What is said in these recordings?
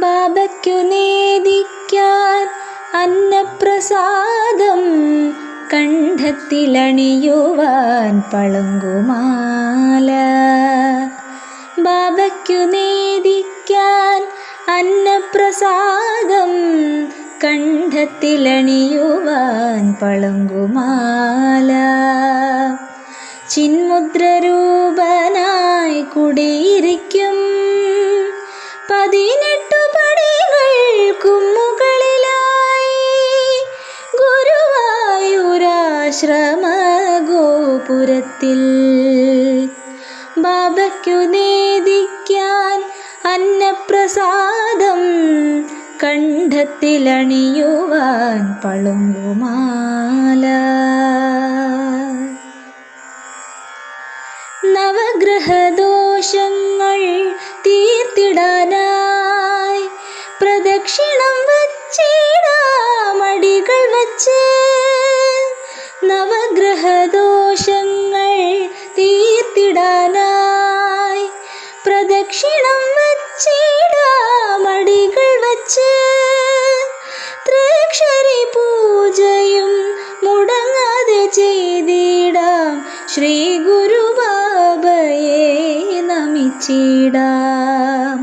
ബാബയ്ക്കു നേദിക്കാൻ അന്നപ്രസാദം, കണ്ഠത്തിലണിയുവാൻ പളുങ്കുമാല. ബാബയ്ക്കു നേദിക്കാൻ അന്നപ്രസാദം, കണ്ഠത്തിലണിയുവാൻ പളുങ്കുമാല. ചിന്മുദ്രരൂപനായി കുടിയിരിക്കും 18 പടികൾക്കും മുകളിലായി, ഗുരുവായൂരാശ്രമഗോപുരത്തിൽ. ബാബയ്ക്കു നേദിക്കാൻ അന്നപ്രസാദം, കണ്ഠത്തിലണിയുവാൻ പളുങ്കുമാല. നവഗ്രഹദോഷങ്ങൾ തീർത്തിടാനായി പ്രദക്ഷിണം വച്ചിടാമടികൾ വച്ച്. നവഗ്രഹദോഷങ്ങൾ തീർത്തിടാനായി പ്രദക്ഷിണം വച്ചിടാമടികൾ വച്ച്. ത്രേക്ഷരി പൂജയും മുടങ്ങാതെ ചെയ്തിടാം, ശ്രീ ഗുരുബാബയെ നമിച്ചിടാം.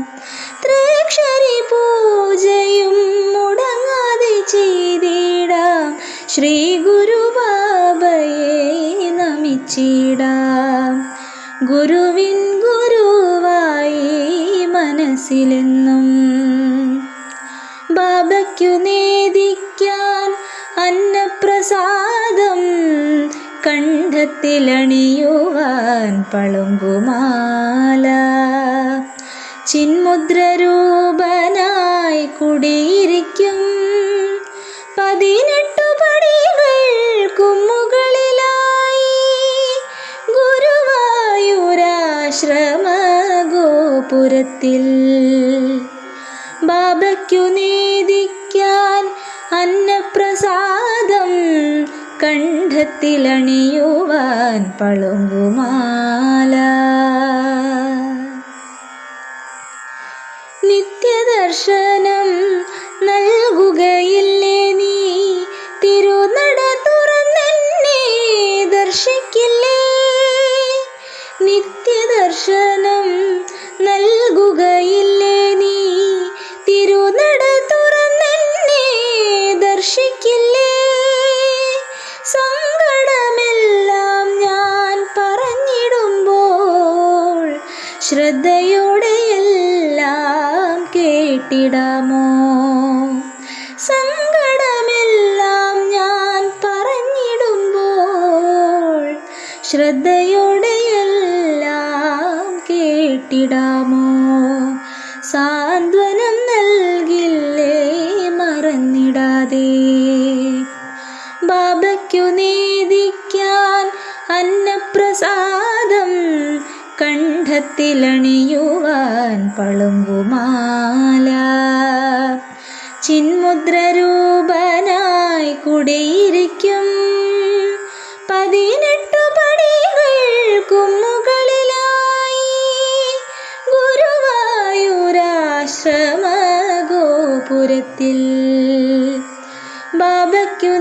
ത്രേക്ഷരി പൂജയും മുടങ്ങാതെ ചെയ്തിടാം, ശ്രീ ഗുരുബാബയെ നമിച്ചിടാം. ഗുരുവിൻ ഗുരുവായി മനസ്സിലെന്നും ബാബയ്ക്കു നേദിക്കാൻ അന്നപ്രസാദം, കണ്ഠത്തിലണിയുവാൻ പളുങ്കുമാല. ചിന്മുദ്രരൂപനായി കുടിയിരിക്കും 18 പടികൾക്കും മുകളിലായി, ഗുരുവായൂരാശ്രമഗോപുരത്തിൽ. ബാബയ്ക്കു നേദിക്കാൻ അന്നപ്രസാദം, കണ്ഠത്തിലണിയുവാൻ പളുങ്കുമാല. നിത്യദർശനം നൽകുകയില്ലേ നീ, തിരുനട തുറന്നെന്നെ ദർശിക്കില്ലേ. നിത്യദർശനം നൽകുകയില്ലേ നീ, തിരുനട തുറന്നെന്നെ ദർശിക്കില്ലേ. സങ്കടമെല്ലാം ഞാൻ പറഞ്ഞിടുമ്പോൾ ശ്രദ്ധയോടെയെല്ലാം കേട്ടിടാമോ. സങ്കടമെല്ലാം ഞാൻ പറഞ്ഞിടുമ്പോൾ ശ്രദ്ധയോടെയെല്ലാം കേട്ടിടാമോ. സാന്ത്വനം നൽകില്ലേ മറന്നിടാതെ. ബാബയ്ക്കു നേദിക്കാൻ അന്നപ്രസാദം, കണ്ഠത്തിലണിയുവാൻ പളുങ്കുമാല. ചിന്മുദ്രരൂപനായി കുടിയിരിക്കും 18 പടികൾക്കും മുകളിലായി, ഗുരുവായൂരാശ്രമഗോപുരത്തിൽ. ബാബയ്ക്കു